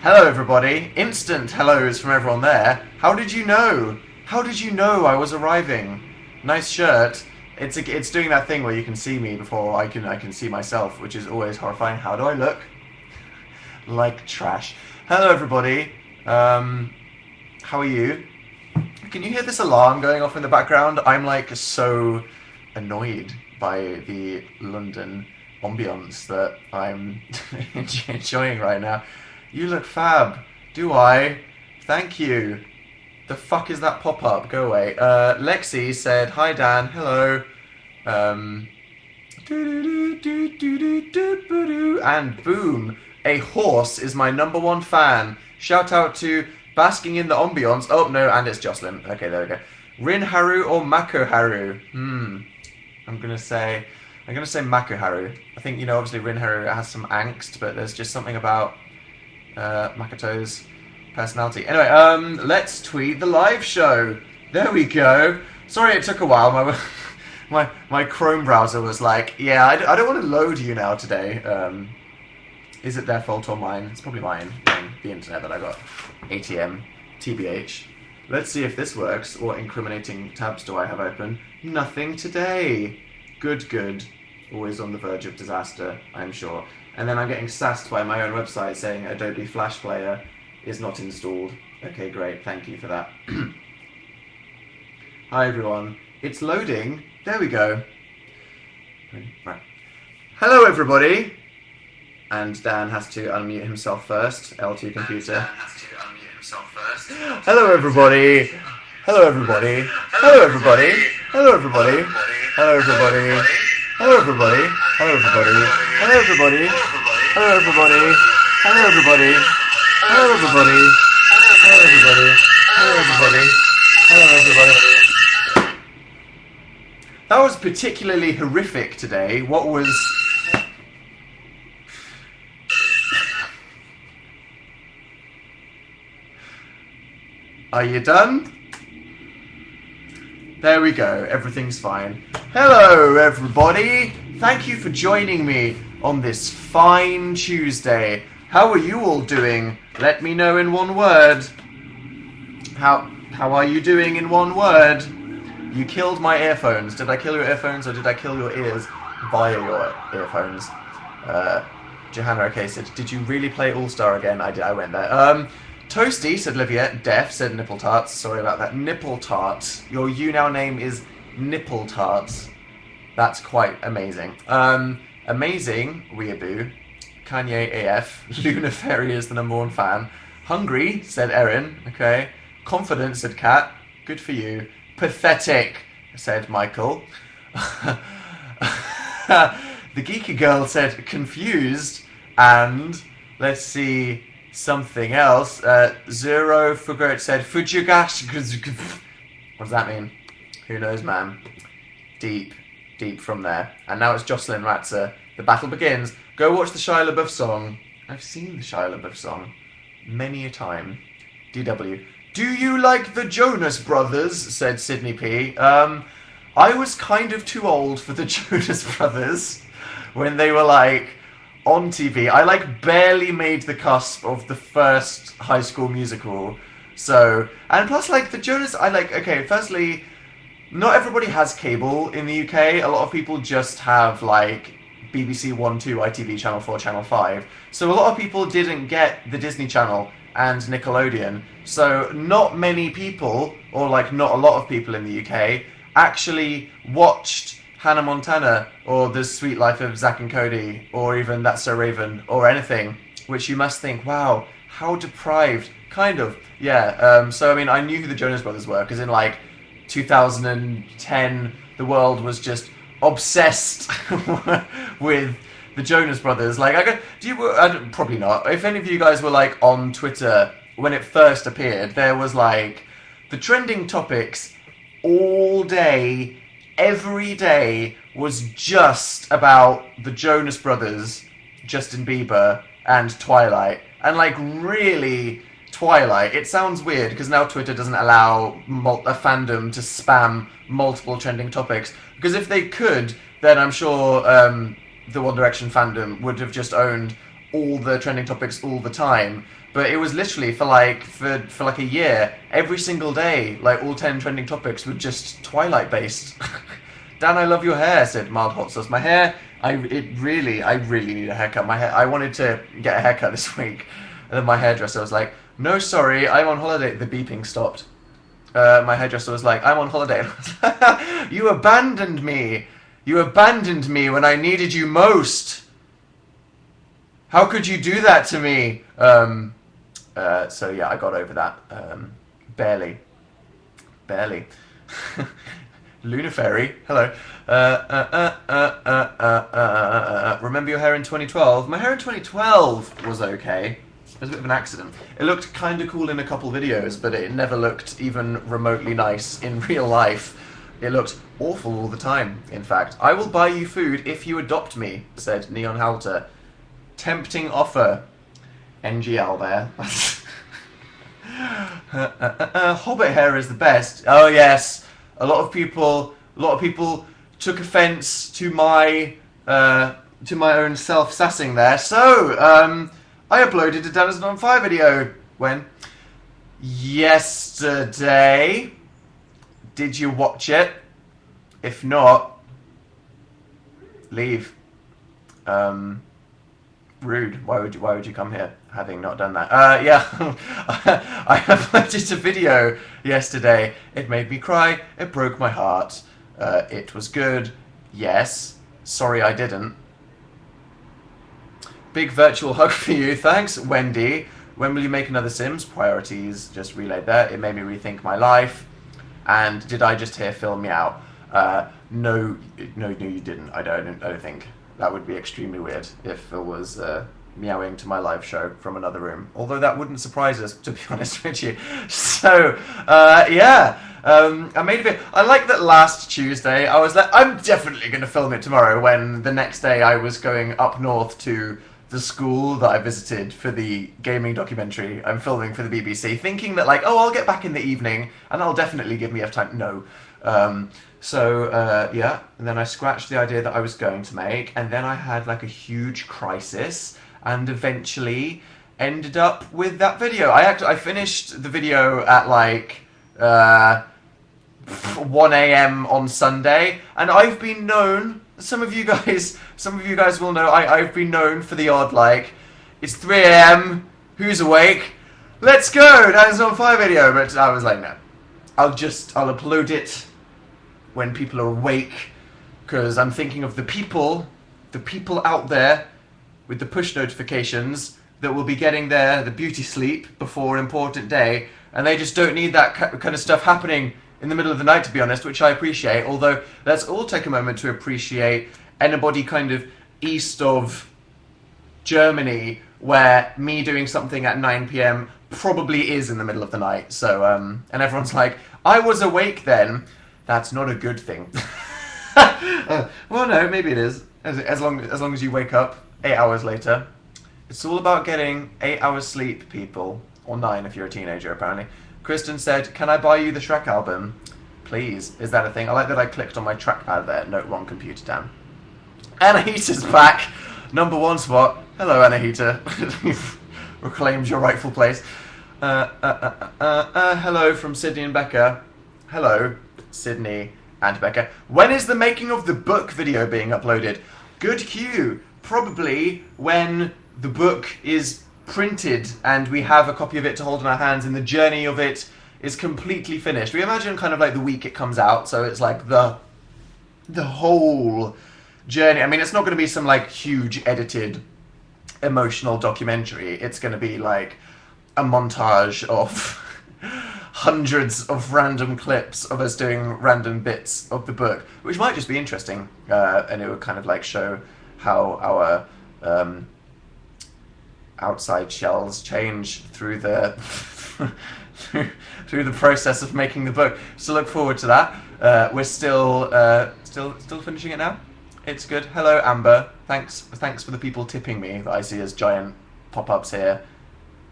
Hello, everybody. Instant hellos from everyone there. How did you know? How did you know I was arriving? Nice shirt. It's doing that thing where you can see me before I can see myself, which is always horrifying. How do I look? Like trash. Hello, everybody. How are you? Can you hear this alarm going off in the background? I'm like so annoyed by the London ambiance that I'm enjoying right now. You look fab. Do I? Thank you. The fuck is that pop-up? Go away. Lexi said, hi Dan, hello. And boom, a horse is my #1 fan. Shout out to Basking in the Ambiance. Oh, no, and it's Jocelyn. Okay, there we go. Rin Haru or Mako Haru? I'm gonna say Mako Haru. I think, obviously Rin Haru has some angst, but there's just something about Makoto's personality. Anyway, let's tweet the live show. There we go. Sorry it took a while. My Chrome browser was like, yeah, I don't want to load YouNow today. Is it their fault or mine? It's probably mine. The internet that I got. ATM. TBH. Let's see if this works. What incriminating tabs do I have open? Nothing today. Good. Always on the verge of disaster, I'm sure. And then I'm getting sassed by my own website saying Adobe Flash Player is not installed. Okay, great. Thank you for that. Hi, everyone. It's loading. There we go. Right. Hello, everybody. And Dan has to unmute himself first. L2 computer. Hello, everybody. Hello, everybody. Hello, everybody. Hello, everybody. Hello, everybody. Hello, everybody. Hello, everybody. Hello, everybody. Hello, everybody. Hello, everybody. Hello, everybody. Hello, everybody. Hello, everybody. Hello, everybody. That was particularly horrific today. What was... Are you done? There we go. Everything's fine. Hello, everybody. Thank you for joining me on this fine Tuesday. How are you all doing? Let me know in one word. How are you doing in one word? You killed my earphones. Did I kill your earphones or did I kill your ears via your earphones? Johanna, okay, said, did you really play All-Star again? I did. I went there. Toasty, said Livia. Def, said Nipple Tarts. Sorry about that. Nipple Tarts. Your YouNow name is Nipple Tarts. That's quite amazing. Amazing, Weeaboo. Kanye AF. Luna Fairy is the #1 fan. Hungry, said Erin. Okay. Confident, said Kat. Good for you. Pathetic, said Michael. The Geeky Girl said confused. And, let's see... something else. Zero Fugert said Fujugash. What does that mean? Who knows, man? Deep from there. And now it's Jocelyn Ratzer. The battle begins. Go watch the Shia LaBeouf song. I've seen the Shia LaBeouf song many a time. DW. Do you like the Jonas Brothers? Said Sydney P. I was kind of too old for the Jonas Brothers when they were like on TV. I like barely made the cusp of the first High School Musical. So, and plus like the Jonas, okay, firstly, not everybody has cable in the UK. A lot of people just have like BBC 1, 2, ITV, Channel 4, Channel 5. So a lot of people didn't get the Disney Channel and Nickelodeon. So not many people, or like not a lot of people in the UK, actually watched Hannah Montana, or The Sweet Life of Zack and Cody, or even That's So Raven, or anything, which you must think, wow, how deprived, kind of, yeah, so I mean, I knew who the Jonas Brothers were, because in like 2010, the world was just obsessed with the Jonas Brothers, like, probably not, if any of you guys were like on Twitter, when it first appeared, there was like, the trending topics all day, every day was just about the Jonas Brothers, Justin Bieber, and Twilight. And like really, Twilight. It sounds weird because now Twitter doesn't allow a fandom to spam multiple trending topics. Because if they could, then I'm sure the One Direction fandom would have just owned all the trending topics all the time. But it was literally for like a year, every single day, like all 10 trending topics were just Twilight based. Dan, I love your hair, said Mild Hot Sauce. My hair, I really need a haircut. My hair, I wanted to get a haircut this week, and then my hairdresser was like, "No, sorry, I'm on holiday." The beeping stopped. My hairdresser was like, "I'm on holiday." You abandoned me. You abandoned me when I needed you most. How could you do that to me? So yeah, I got over that. Barely. Luna Fairy, hello. Remember your hair in 2012? My hair in 2012 was okay. It was a bit of an accident. It looked kind of cool in a couple videos, but it never looked even remotely nice in real life. It looked awful all the time, in fact. I will buy you food if you adopt me, said Neon Halter. Tempting offer. NGL there. Hobbit hair is the best. Oh yes. A lot of people took offence to my own self-sassing there. So, I uploaded a Denison on Fire video. When? Yesterday. Did you watch it? If not, leave. Rude. Why would you come here having not done that? Yeah. I uploaded a video yesterday. It made me cry. It broke my heart. It was good. Yes. Sorry I didn't. Big virtual hug for you. Thanks, Wendy. When will you make another Sims? Priorities just relayed there. It made me rethink my life. And did I just hear Phil meow? No, you didn't. I don't think. That would be extremely weird if Phil was meowing to my live show from another room. Although that wouldn't surprise us, to be honest with you. So, yeah. I made a video. I like that last Tuesday I was like, I'm definitely going to film it tomorrow, when the next day I was going up north to the school that I visited for the gaming documentary I'm filming for the BBC, thinking that like, oh, I'll get back in the evening and that'll definitely give me enough time. No. Yeah, and then I scratched the idea that I was going to make, and then I had like a huge crisis, and eventually ended up with that video. I finished the video at like 1 a.m. on Sunday, and I've been known. Some of you guys will know. I've been known for the odd like, it's 3 a.m. Who's awake? Let's go. That is on fire video. But I was like, no, I'll upload it when people are awake, because I'm thinking of the people out there with the push notifications that will be getting the beauty sleep before an important day, and they just don't need that kind of stuff happening in the middle of the night, to be honest, which I appreciate. Although, let's all take a moment to appreciate anybody kind of east of Germany, where me doing something at 9 p.m. probably is in the middle of the night. So, and everyone's like, I was awake then. That's not a good thing. Well, no, maybe it is. As long as you wake up 8 hours later. It's all about getting 8 hours sleep, people. Or 9 if you're a teenager, apparently. Kristen said, can I buy you the Shrek album? Please. Is that a thing? I like that I clicked on my trackpad there. No, wrong computer, damn. Anahita's back. Number 1 spot. Hello, Anahita. You've reclaimed your rightful place. Hello from Sydney and Becca. Hello, Sydney and Becca. When is the making of the book video being uploaded? Good cue. Probably when the book is printed and we have a copy of it to hold in our hands and the journey of it is completely finished. We imagine kind of like the week it comes out, so it's like the whole journey. I mean, it's not going to be some like huge edited emotional documentary. It's going to be like a montage of hundreds of random clips of us doing random bits of the book, which might just be interesting, and it would kind of like show how our outside shells change through the through the process of making the book. So look forward to that. We're still finishing it now. It's good. Hello, Amber. Thanks for the people tipping me that I see as giant pop-ups here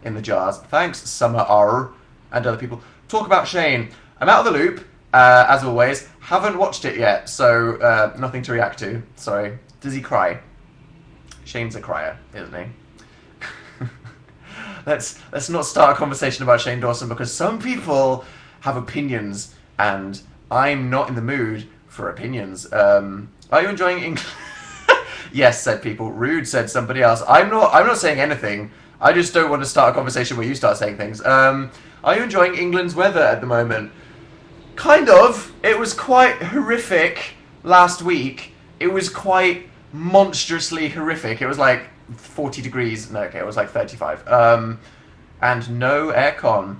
in the jars. Thanks, Summer R and other people. Talk about Shane. I'm out of the loop, as always. Haven't watched it yet, so nothing to react to. Sorry. Does he cry? Shane's a crier, isn't he? let's not start a conversation about Shane Dawson, because some people have opinions, and I'm not in the mood for opinions. Are you enjoying English? Yes, said people. Rude, said somebody else. I'm not saying anything. I just don't want to start a conversation where you start saying things. Are you enjoying England's weather at the moment? Kind of. It was quite horrific last week. It was quite monstrously horrific. It was like 40 degrees. No, okay, it was like 35. And no aircon.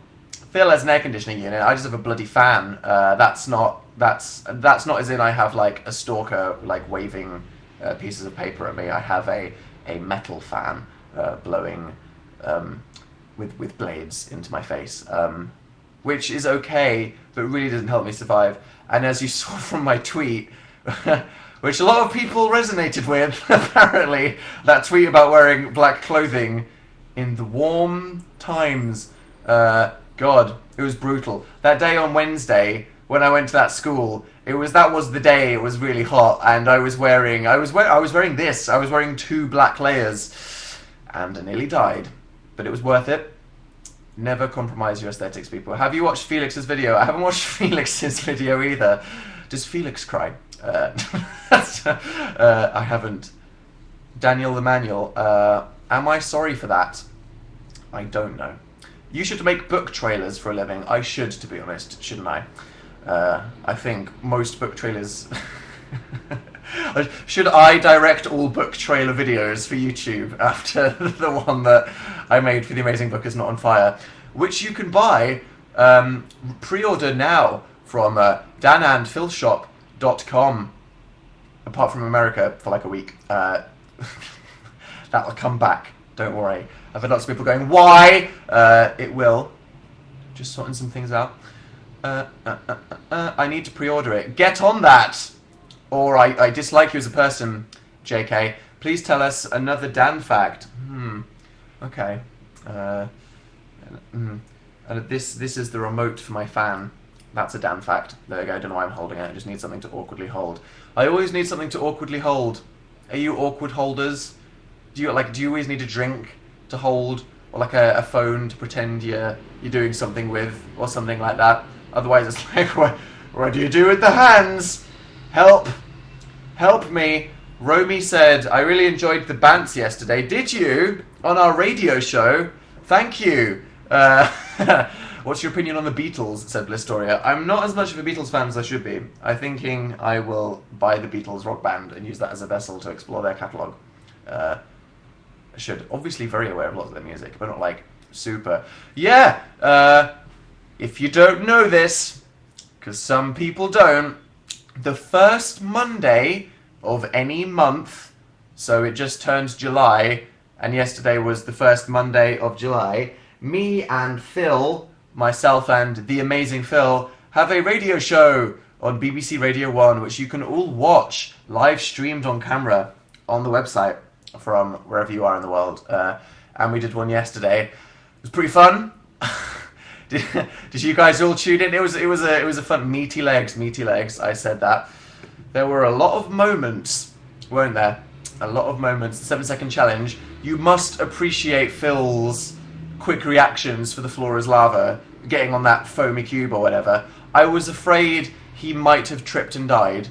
Phil has an air conditioning unit. I just have a bloody fan. That's not as in I have like a stalker like waving pieces of paper at me. I have a metal fan blowing with blades into my face, which is okay, but really doesn't help me survive. And as you saw from my tweet, which a lot of people resonated with, apparently, that tweet about wearing black clothing in the warm times. God, it was brutal. That day on Wednesday, when I went to that school, that was the day it was really hot, and I was wearing this. I was wearing 2 black layers, and I nearly died, but it was worth it. Never compromise your aesthetics, people. Have you watched Felix's video? I haven't watched Felix's video either. Does Felix cry? I haven't. Daniel the Manual. Am I sorry for that? I don't know. You should make book trailers for a living. I should, to be honest, shouldn't I? I think most book trailers... Should I direct all book trailer videos for YouTube after the one that I made for The Amazing Book Is Not on Fire, which you can buy, pre-order now from danandphilshop.com, apart from America for like a week. That'll come back, don't worry. I've had lots of people going, why? It will. Just sorting some things out. I need to pre-order it. Get on that! Or I dislike you as a person, JK. Please tell us another Dan fact. Okay. And this is the remote for my fan. That's a Dan fact. There you go. I don't know why I'm holding it. I just need something to awkwardly hold. I always need something to awkwardly hold. Are you awkward holders? Do you always need a drink to hold, or like a phone to pretend you're doing something with, or something like that? Otherwise, it's like, what do you do with the hands? Help me. Romy said, I really enjoyed the bants yesterday. Did you? On our radio show? Thank you. What's your opinion on the Beatles? Said Blistoria. I'm not as much of a Beatles fan as I should be. I'm thinking I will buy the Beatles rock band and use that as a vessel to explore their catalogue. I should. Obviously very aware of lots of their music, but not like super. Yeah, if you don't know this, because some people don't, the first Monday of any month, so it just turned July, and yesterday was the first Monday of July, me and Phil, myself and the amazing Phil, have a radio show on BBC Radio 1, which you can all watch live streamed on camera on the website from wherever you are in the world. And we did one yesterday. It was pretty fun. Did you guys all tune in? It was a fun meaty legs. I said that. There were a lot of moments, weren't there? A lot of moments. The 7-second challenge. You must appreciate Phil's quick reactions for the floor is lava, getting on that foamy cube or whatever. I was afraid he might have tripped and died.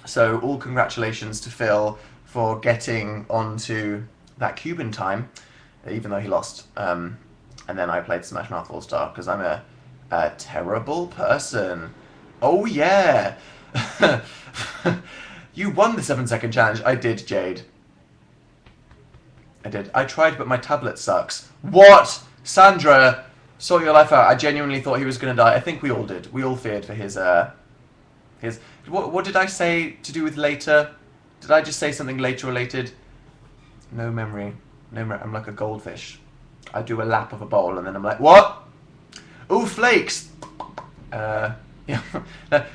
So all congratulations to Phil for getting onto that cube in time, even though he lost. And then I played Smash Mouth All-Star, because I'm a terrible person. Oh yeah! You won the 7-second challenge. I did, Jade. I did. I tried, but my tablet sucks. What? Sandra, sort your life out. I genuinely thought he was going to die. I think we all did. We all feared for his... What did I say to do with later? Did I just say something later related? No memory. I'm like a goldfish. I do a lap of a bowl and then I'm like, what? Ooh, flakes! Yeah.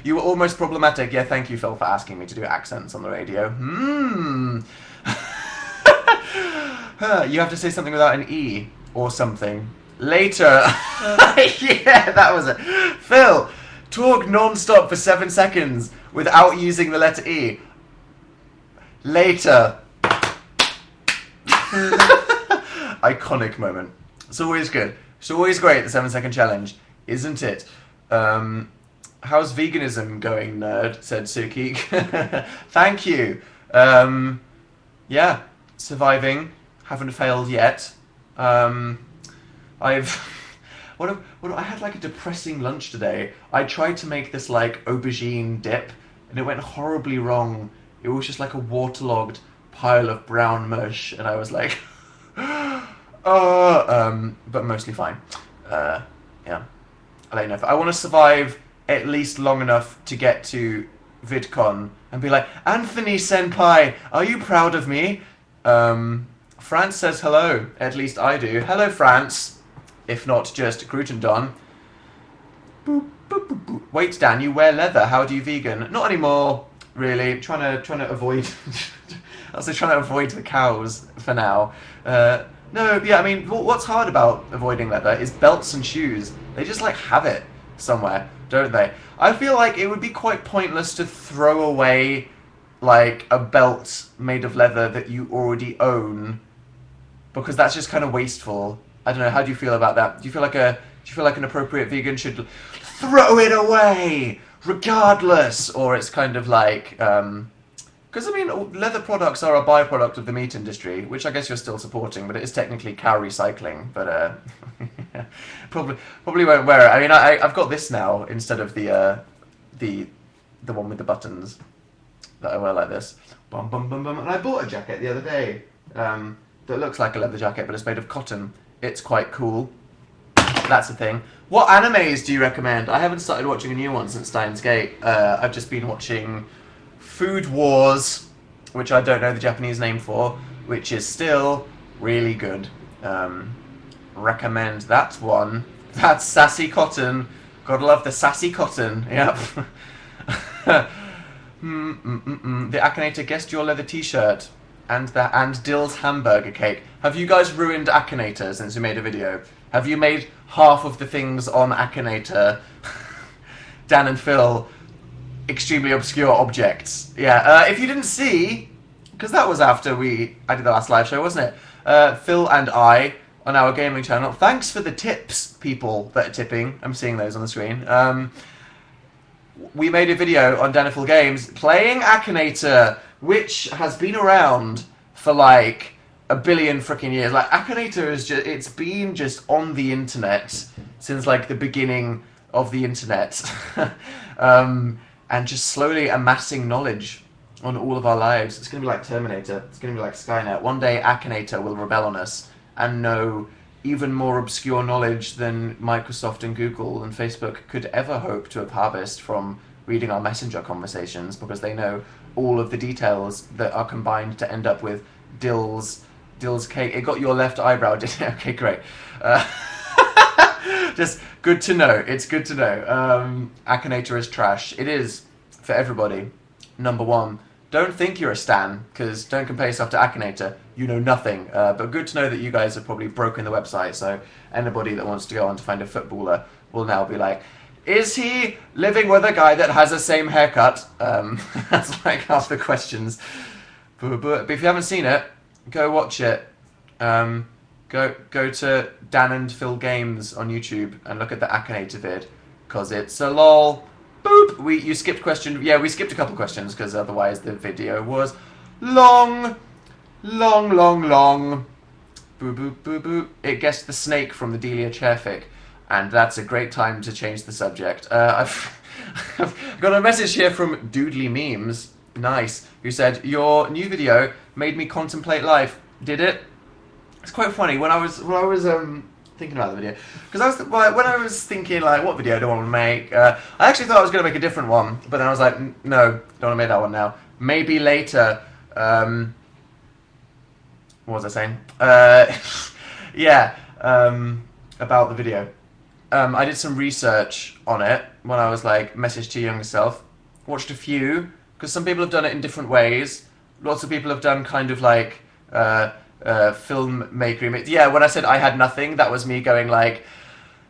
You were almost problematic. Yeah, thank you, Phil, for asking me to do accents on the radio. You have to say something without an E or something. Later. Yeah, that was it. Phil, talk non-stop for 7 seconds without using the letter E. Later. iconic moment. It's always good. It's always great, the 7-second challenge, isn't it? How's veganism going, nerd? Said Suki. Thank you. Yeah, surviving. Haven't failed yet. I had like a depressing lunch today. I tried to make this like aubergine dip, and it went horribly wrong. It was just like a waterlogged pile of brown mush, and I was like, but mostly fine. Yeah, I'll let you know. I want to survive at least long enough to get to VidCon and be like, Anthony Senpai, are you proud of me? France says hello. At least I do. Hello, France. If not just Croutondon. Boop, boop, boop, boop. Wait, Dan, you wear leather. How do you vegan? Not anymore, really. Trying to avoid. Also trying to avoid the cows for now. No, yeah, I mean, what's hard about avoiding leather is belts and shoes. They just like have it somewhere, don't they? I feel like it would be quite pointless to throw away like a belt made of leather that you already own, because that's just kind of wasteful. I don't know. How do you feel about that? Do you feel like an appropriate vegan should throw it away regardless, or it's kind of like because I mean, leather products are a byproduct of the meat industry, which I guess you're still supporting, but it is technically cow recycling. But probably won't wear it. I mean, I've got this now instead of the one with the buttons that I wear like this. Bum, bum, bum, bum. And I bought a jacket the other day that looks like a leather jacket, but it's made of cotton. It's quite cool. That's the thing. What animes do you recommend? I haven't started watching a new one since Steins Gate. I've just been watching Food Wars, which I don't know the Japanese name for, which is still really good. Recommend that one. That's Sassy Cotton. Gotta love the Sassy Cotton. Yep. The Akenator guessed your leather t-shirt and Dill's hamburger cake. Have you guys ruined Akenator since we made a video? Have you made half of the things on Akenator, Dan and Phil, extremely obscure objects? Yeah, if you didn't see, because that was after I did the last live show, wasn't it? Phil and I, on our gaming channel, thanks for the tips, people that are tipping. I'm seeing those on the screen. We made a video on Dan and Phil Games playing Akenator, which has been around for like a billion freaking years. Like, Akenator is it's been just on the internet since like the beginning of the internet. And just slowly amassing knowledge on all of our lives. It's going to be like Terminator. It's going to be like Skynet. One day Akenator will rebel on us and know even more obscure knowledge than Microsoft and Google and Facebook could ever hope to have harvested from reading our messenger conversations, because they know all of the details that are combined to end up with Dill's cake. It got your left eyebrow, did it? Okay, great. Just good to know. It's good to know. Akenator is trash. It is for everybody. Number one, don't think you're a stan, because don't compare yourself to Akenator. You know nothing. But good to know that you guys have probably broken the website, so anybody that wants to go on to find a footballer will now be like, is he living with a guy that has the same haircut? That's like half the questions. But if you haven't seen it, go watch it. Go to Dan and Phil Games on YouTube and look at the Akenator vid, because it's a lol. Boop! You skipped question. Yeah, we skipped a couple questions because otherwise the video was long. Boo boop boo boop. It guessed the snake from the Delia Chairfic, and that's a great time to change the subject. I've got a message here from Doodly Memes, nice, who said, your new video made me contemplate life. Did it? It's quite funny when I was thinking about the video, because when I was thinking like, what video do I want to make? I actually thought I was going to make a different one, but then I was like, no, don't want to make that one now. Maybe later. What was I saying? Yeah, about the video. I did some research on it when I was like, message to your younger self. Watched a few, because some people have done it in different ways. Lots of people have done kind of like filmmaker. Yeah, when I said I had nothing, that was me going like,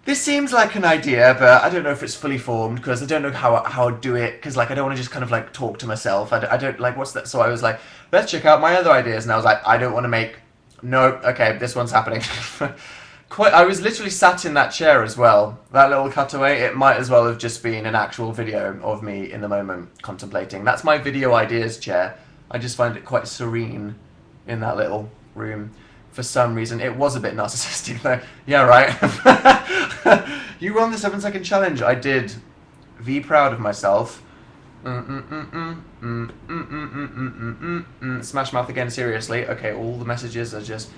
this seems like an idea, but I don't know if it's fully formed, because I don't know how I'd do it, because like I don't want to just kind of like talk to myself. I don't like, what's that? So I was like, let's check out my other ideas, and I was like, I don't want to make No, okay, this one's happening. I was literally sat in that chair as well. That little cutaway, it might as well have just been an actual video of me in the moment contemplating. That's my video ideas chair. I just find it quite serene in that little room. For some reason, it was a bit narcissistic though. Yeah, right. You won the 7-second challenge. I did. Be proud of myself. Smash mouth again, seriously. Okay, all the messages are just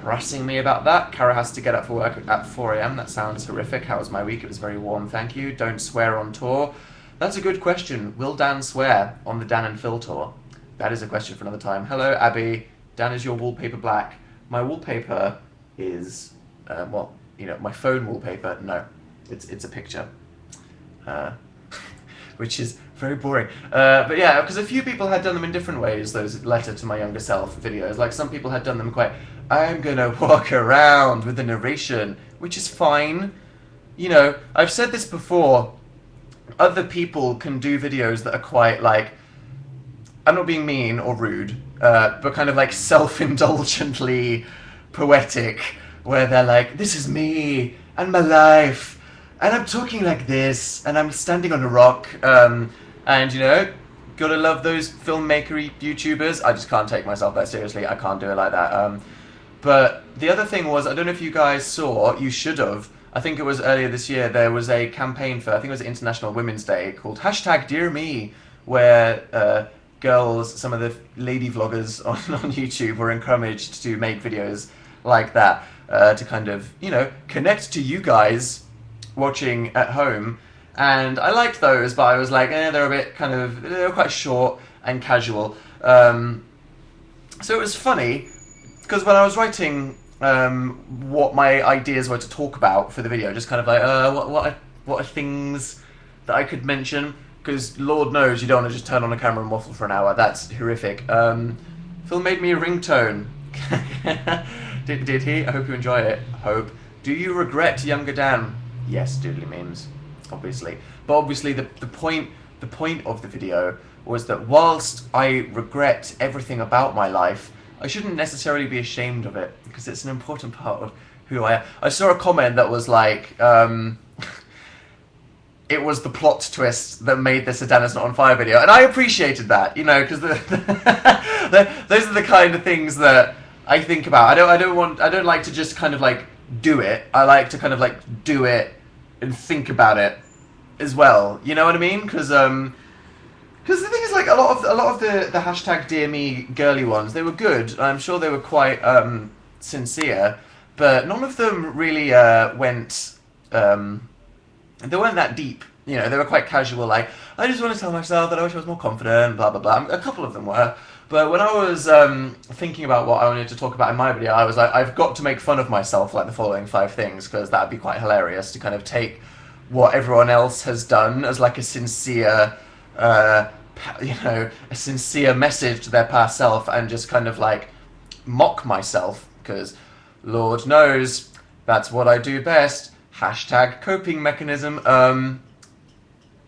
harassing me about that. Kara has to get up for work at 4 a.m. That sounds horrific. How was my week? It was very warm, thank you. Don't swear on tour. That's a good question. Will Dan swear on the Dan and Phil tour? That is a question for another time. Hello, Abby. Dan, is your wallpaper black? My wallpaper is, well, you know, my phone wallpaper. No, it's a picture. Which is very boring. But yeah, because a few people had done them in different ways, those letter to my younger self videos. Like some people had done them quite, I'm gonna walk around with the narration, which is fine. You know, I've said this before, other people can do videos that are quite like, I'm not being mean or rude, but kind of like self-indulgently poetic, where they're like, this is me and my life. And I'm talking like this, and I'm standing on a rock, and you know, gotta love those filmmakery YouTubers. I just can't take myself that seriously. I can't do it like that. But the other thing was, I don't know if you guys saw, you should have, I think it was earlier this year, there was a campaign for, I think it was International Women's Day, called #DearMe, where girls, some of the lady vloggers on YouTube were encouraged to make videos like that, to kind of, you know, connect to you guys watching at home. And I liked those, but I was like, they're a bit kind of, they're quite short and casual. So it was funny, because when I was writing what my ideas were to talk about for the video, just kind of like, what are things that I could mention? Because Lord knows you don't want to just turn on a camera and waffle for an hour. That's horrific. Phil made me a ringtone. Did he? I hope you enjoy it. Hope. Do you regret younger Dan? Yes, doodly memes, obviously. But obviously the point of the video was that whilst I regret everything about my life, I shouldn't necessarily be ashamed of it, because it's an important part of who I am. I saw a comment that was like, it was the plot twist that made this a Dan is Not on Fire video, and I appreciated that, you know, because those are the kind of things that I think about. I don't like to just kind of like do it. I like to kind of like do it and think about it as well. You know what I mean? Because the thing is, like, a lot of the #DearMe girly ones, they were good. I'm sure they were quite sincere, but none of them really went. They weren't that deep. You know, they were quite casual. Like, I just want to tell myself that I wish I was more confident. Blah blah blah. A couple of them were. But when I was thinking about what I wanted to talk about in my video, I was like, I've got to make fun of myself, like the following 5 things, because that would be quite hilarious to kind of take what everyone else has done as like a sincere, you know, a sincere message to their past self, and just kind of like mock myself, because Lord knows that's what I do best. #coping mechanism.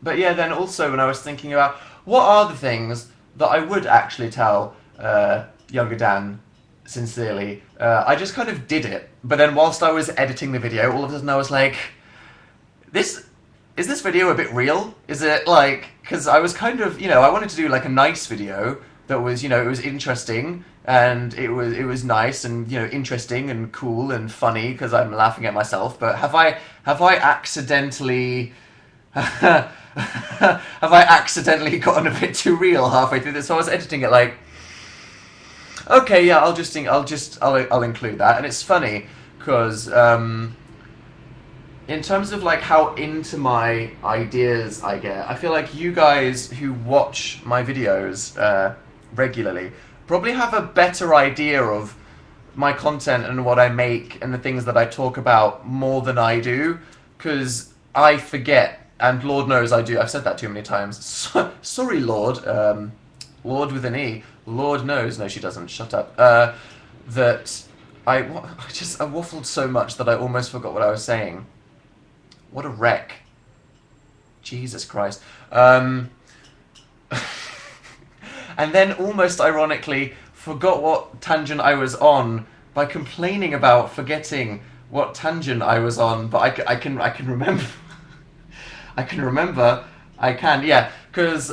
But yeah, then also when I was thinking about what are the things that I would actually tell younger Dan sincerely, I just kind of did it. But then whilst I was editing the video, all of a sudden I was like, is this video a bit real? Is it like, because I was kind of, you know, I wanted to do like a nice video that was, you know, it was interesting, and it was nice and, you know, interesting and cool and funny because I'm laughing at myself. But have I accidentally have I accidentally gotten a bit too real halfway through this? So I was editing it like, okay, yeah, I'll include that. And it's funny because in terms of like how into my ideas I get, I feel like you guys who watch my videos regularly probably have a better idea of my content and what I make and the things that I talk about more than I do, because I forget. And Lord knows I do. I've said that too many times. Sorry, Lord. Lord with an E. Lord knows. No, she doesn't. Shut up. That I waffled so much that I almost forgot what I was saying. What a wreck. Jesus Christ. And then almost ironically forgot what tangent I was on by complaining about forgetting what tangent I was on, but I can remember. I can remember. I can, yeah, because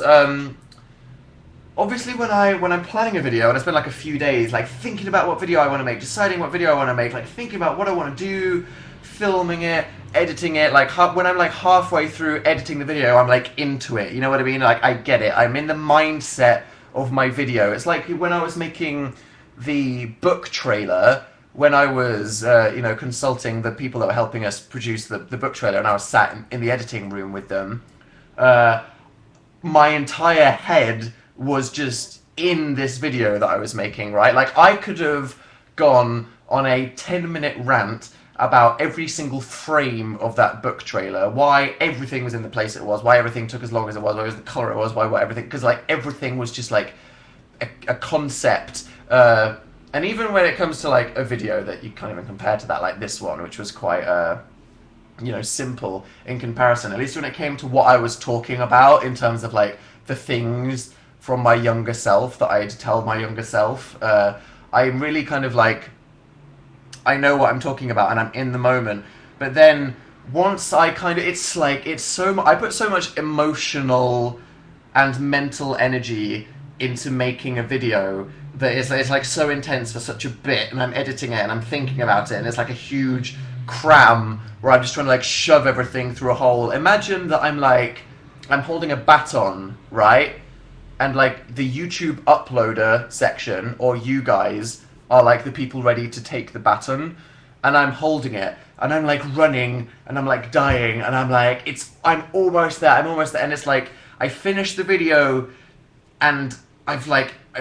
obviously when I'm planning a video and I spend like a few days like thinking about what video I want to make, deciding what video I want to make, like thinking about what I want to do, filming it, editing it, like when I'm like halfway through editing the video, I'm like into it. You know what I mean? Like I get it. I'm in the mindset of my video. It's like when I was making the book trailer, when I was consulting the people that were helping us produce the book trailer, and I was sat in the editing room with them. My entire head was just in this video that I was making, right? Like I could have gone on a 10-minute rant about every single frame of that book trailer, why everything was in the place it was, why everything took as long as it was, why it was the color it was, why what everything, because like everything was just like a concept. And even when it comes to like a video that you can't even compare to that, like this one, which was quite simple in comparison, at least when it came to what I was talking about in terms of like the things from my younger self that I had to tell my younger self, I'm really kind of like, I know what I'm talking about and I'm in the moment. But then once I kind of, I put so much emotional and mental energy into making a video that it's like so intense for such a bit, and I'm editing it and I'm thinking about it, and it's like a huge cram where I'm just trying to like shove everything through a hole. Imagine that I'm holding a baton, right? And like the YouTube uploader section, or you guys, are like the people ready to take the baton, and I'm holding it, and I'm like running, and I'm like dying, and I'm almost there, and it's like, I finished the video, and I've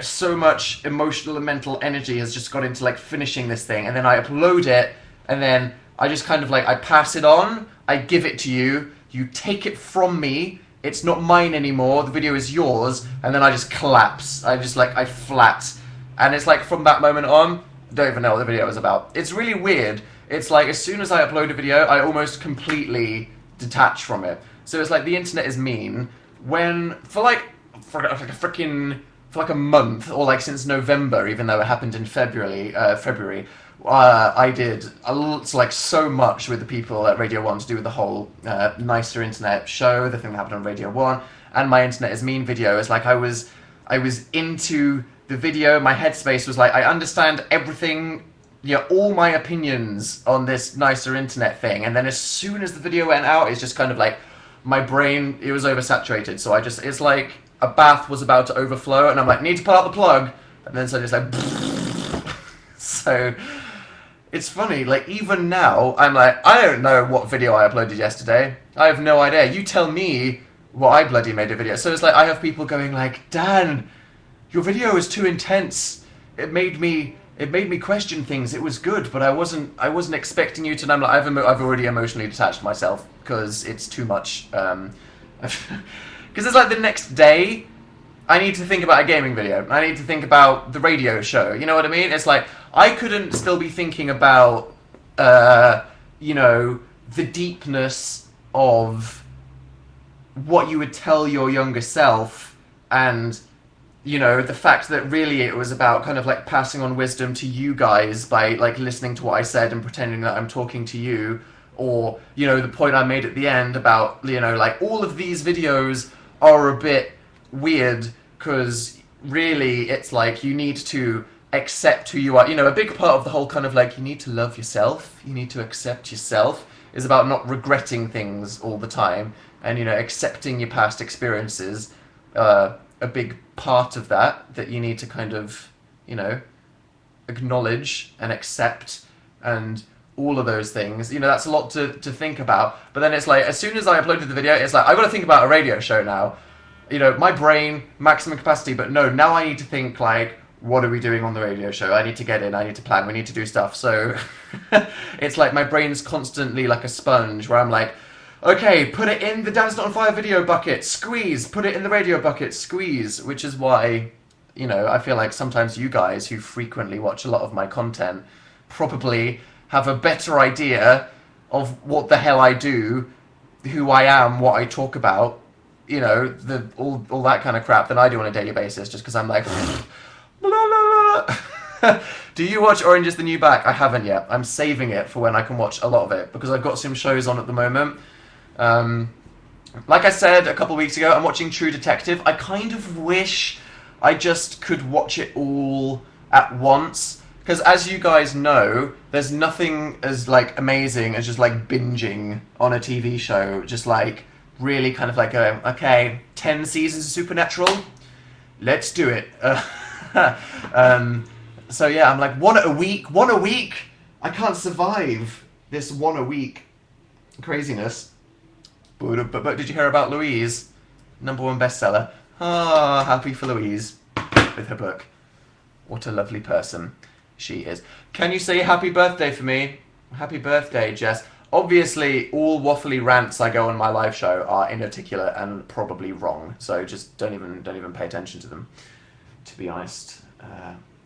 so much emotional and mental energy has just gone into like finishing this thing, and then I upload it, and then I just kind of like, I pass it on, I give it to you, you take it from me, it's not mine anymore, the video is yours, and then I just collapse, I flat. And it's like from that moment on, I don't even know what the video was about. It's really weird. It's like as soon as I upload a video, I almost completely detach from it. So it's like the internet is mean. When, for a month, or like since November, even though it happened in February, I did so much with the people at Radio 1 to do with the whole Nicer Internet show, the thing that happened on Radio 1, and my Internet is Mean video. It's like I was into the video, my headspace was like, I understand everything, all my opinions on this Nicer Internet thing, and then as soon as the video went out, it's just kind of like, my brain, it was oversaturated, so it's like a bath was about to overflow, and I'm like, need to pull out the plug, and then so just like, so, it's funny, like, even now, I'm like, I don't know what video I uploaded yesterday, I have no idea, you tell me what I bloody made a video, so it's like, I have people going like, Dan, your video is too intense. It made me question things. It was good, but I wasn't expecting you to. And I'm like, I've already emotionally detached myself because it's too much. Because it's like the next day, I need to think about a gaming video. I need to think about the radio show. You know what I mean? It's like I couldn't still be thinking about, the deepness of what you would tell your younger self, and the fact that really it was about kind of like passing on wisdom to you guys by like listening to what I said and pretending that I'm talking to you, or the point I made at the end about like all of these videos are a bit weird because really it's like you need to accept who you are. A big part of the whole kind of like you need to love yourself, you need to accept yourself is about not regretting things all the time, and accepting your past experiences. A big part of that you need to kind of, acknowledge and accept, and all of those things. That's a lot to think about. But then it's like, as soon as I uploaded the video, it's like, I've got to think about a radio show now. My brain, maximum capacity, but no, now I need to think like, what are we doing on the radio show? I need to get in, I need to plan, we need to do stuff. So it's like my brain's constantly like a sponge where I'm like, okay, put it in the Dan's Not on Fire video bucket, squeeze, put it in the radio bucket, squeeze, which is why, I feel like sometimes you guys who frequently watch a lot of my content probably have a better idea of what the hell I do, who I am, what I talk about, all that kind of crap than I do on a daily basis, just because I'm like, blah, blah, blah. Do you watch Orange is the New Black? I haven't yet. I'm saving it for when I can watch a lot of it, because I've got some shows on at the moment. Like I said a couple of weeks ago, I'm watching True Detective. I kind of wish I just could watch it all at once, because as you guys know, there's nothing as like amazing as just like binging on a TV show, just like really kind of like going, okay, 10 seasons of Supernatural, let's do it. So yeah, I'm like, one a week. I can't survive this one a week craziness. But did you hear about Louise? #1 bestseller. Ah, happy for Louise with her book. What a lovely person she is. Can you say happy birthday for me? Happy birthday, Jess. Obviously, all waffly rants I go on my live show are inarticulate and probably wrong, so just don't even pay attention to them, to be honest.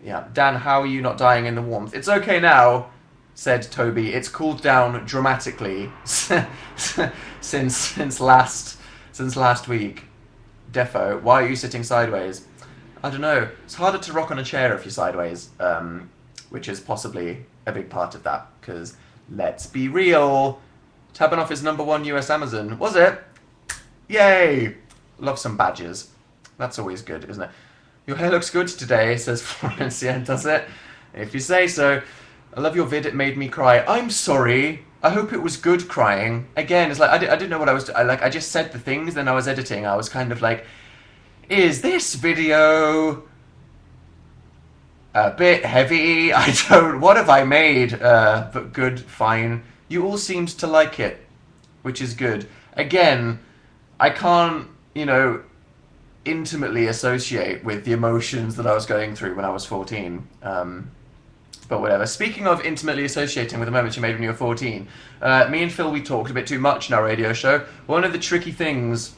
Yeah, Dan, how are you not dying in the warmth? It's okay now, said Toby. It's cooled down dramatically since last week. Defo, why are you sitting sideways? I don't know. It's harder to rock on a chair if you're sideways, which is possibly a big part of that, because let's be real, Tabanoff is #1 US Amazon. Was it? Yay! Love some badges. That's always good, isn't it? Your hair looks good today, says Florence. Yeah, does it? If you say so. I love your vid, it made me cry. I'm sorry. I hope it was good crying. Again, it's like, I didn't know what I was doing. I just said the things, then I was editing. I was kind of like, is this video a bit heavy? What have I made? But good, fine. You all seemed to like it, which is good. Again, I can't, intimately associate with the emotions that I was going through when I was 14. But whatever. Speaking of intimately associating with the moments you made when you were 14, me and Phil, we talked a bit too much in our radio show. One of the tricky things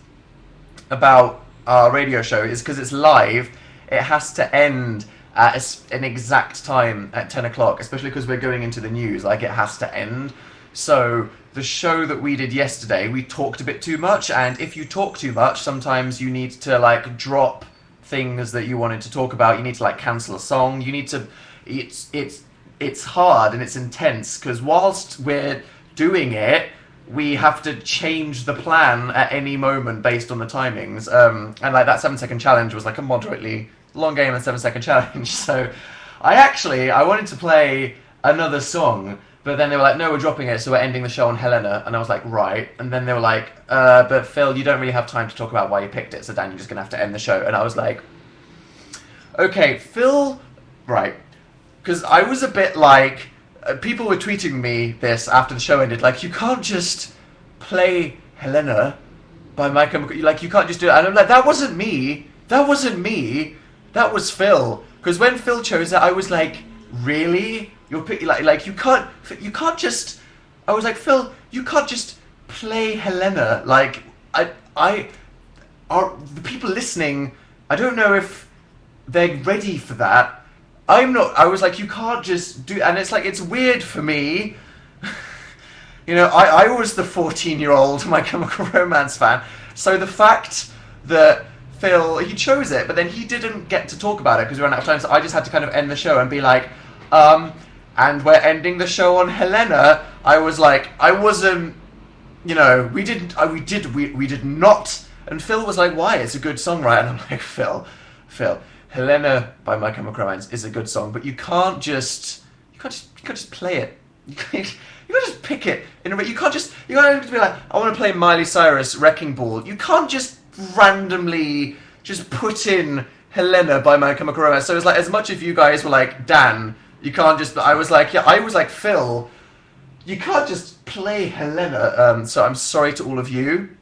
about our radio show is because it's live, it has to end at an exact time at 10 o'clock, especially because we're going into the news. Like, it has to end. So the show that we did yesterday, we talked a bit too much, and if you talk too much, sometimes you need to like drop things that you wanted to talk about. You need to like cancel a song. You need to. It's hard and it's intense, because whilst we're doing it, we have to change the plan at any moment based on the timings. And like that 7-second challenge was like a moderately long game and 7-second challenge. So I wanted to play another song, but then they were like, no, we're dropping it, so we're ending the show on Helena. And I was like, right. And then they were like, but Phil, you don't really have time to talk about why you picked it, so Dan, you're just going to have to end the show. And I was like, okay, Phil, right. Because I was a bit like, people were tweeting me this after the show ended, like, you can't just play Helena by My Chemical, like, you can't just do it. And I'm like, that wasn't me. That was Phil. Because when Phil chose it, I was like, really? You're picking, like you can't just, I was like, Phil, you can't just play Helena. Like, the people listening, I don't know if they're ready for that. I'm not. I was like, you can't just do, and it's like, it's weird for me. I was the 14-year-old My Chemical Romance fan, so the fact that Phil, he chose it, but then he didn't get to talk about it because we ran out of time, so I just had to kind of end the show and be like, and we're ending the show on Helena. I was like, I wasn't, we did not, and Phil was like, why? It's a good song, right? And I'm like, Phil, Helena by My Chemical Romance is a good song, but you can't just play it. You can't just pick it in a way. You can't just be like, I want to play Miley Cyrus Wrecking Ball. You can't just randomly just put in Helena by My Chemical Romance. So it's like, as much as you guys were like, Dan, you can't just. I was like, Phil, you can't just play Helena. So I'm sorry to all of you.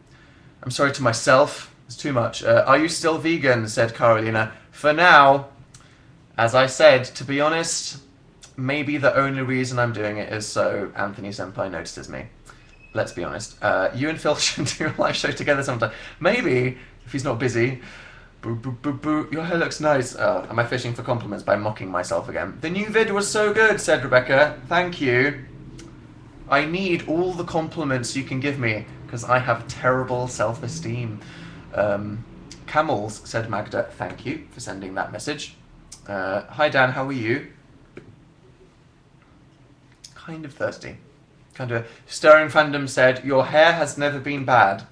I'm sorry to myself. It's too much. Are you still vegan? Said Carolina. For now, as I said, to be honest, maybe the only reason I'm doing it is so Anthony Senpai notices me. Let's be honest. You and Phil should do a live show together sometime. Maybe, if he's not busy. Boo, boo, boo, boo. Your hair looks nice. Am I fishing for compliments by mocking myself again? The new vid was so good, said Rebecca. Thank you. I need all the compliments you can give me, because I have terrible self-esteem. Camels, said Magda. Thank you for sending that message. Hi Dan, how are you? kind of thirsty. Kind of. Stirring Fandom said, your hair has never been bad.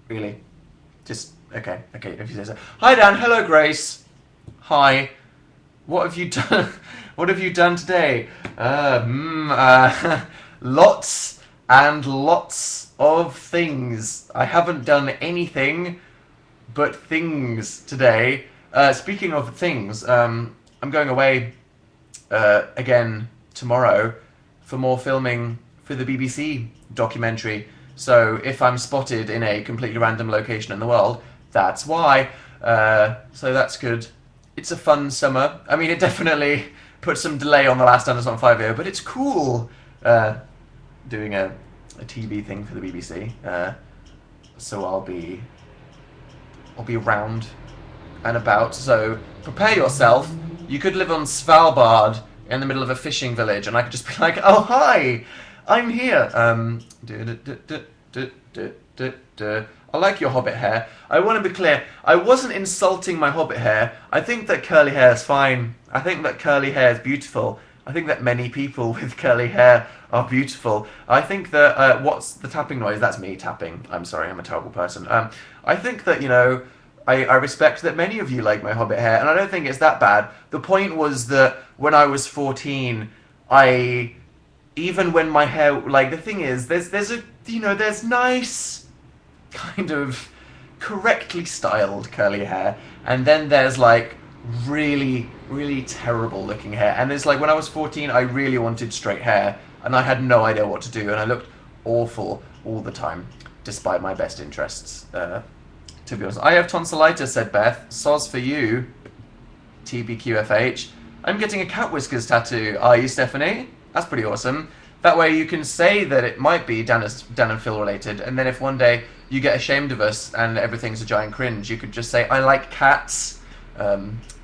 Really? Just, okay, if you say so. Hi Dan, hello Grace. Hi. What have you done? What have you done today? Lots and lots of things. I haven't done anything but things today. Speaking of things, I'm going away again tomorrow for more filming for the BBC documentary. So if I'm spotted in a completely random location in the world, that's why. So that's good. It's a fun summer. I mean, it definitely put some delay on the last Anderson 5 video, but it's cool doing a TV thing for the BBC. So I'll be around and about. So prepare yourself. You could live on Svalbard in the middle of a fishing village, and I could just be like, "Oh hi, I'm here." I like your hobbit hair. I want to be clear. I wasn't insulting my hobbit hair. I think that curly hair is fine. I think that curly hair is beautiful. I think that many people with curly hair are beautiful. I think that, what's the tapping noise? That's me tapping. I'm sorry, I'm a terrible person. I think that, you know, I respect that many of you like my hobbit hair, and I don't think it's that bad. The point was that when I was 14, even when my hair, like, the thing is, there's nice, kind of correctly styled curly hair, and then there's, like, really, really terrible looking hair. And it's like, when I was 14, I really wanted straight hair, and I had no idea what to do, and I looked awful all the time, despite my best interests, to be honest. I have tonsillitis, said Beth. Soz for you, TBQFH. I'm getting a cat whiskers tattoo. Are you, Stephanie? That's pretty awesome. That way you can say that it might be Dan and Phil related, and then if one day you get ashamed of us and everything's a giant cringe, you could just say, I like cats,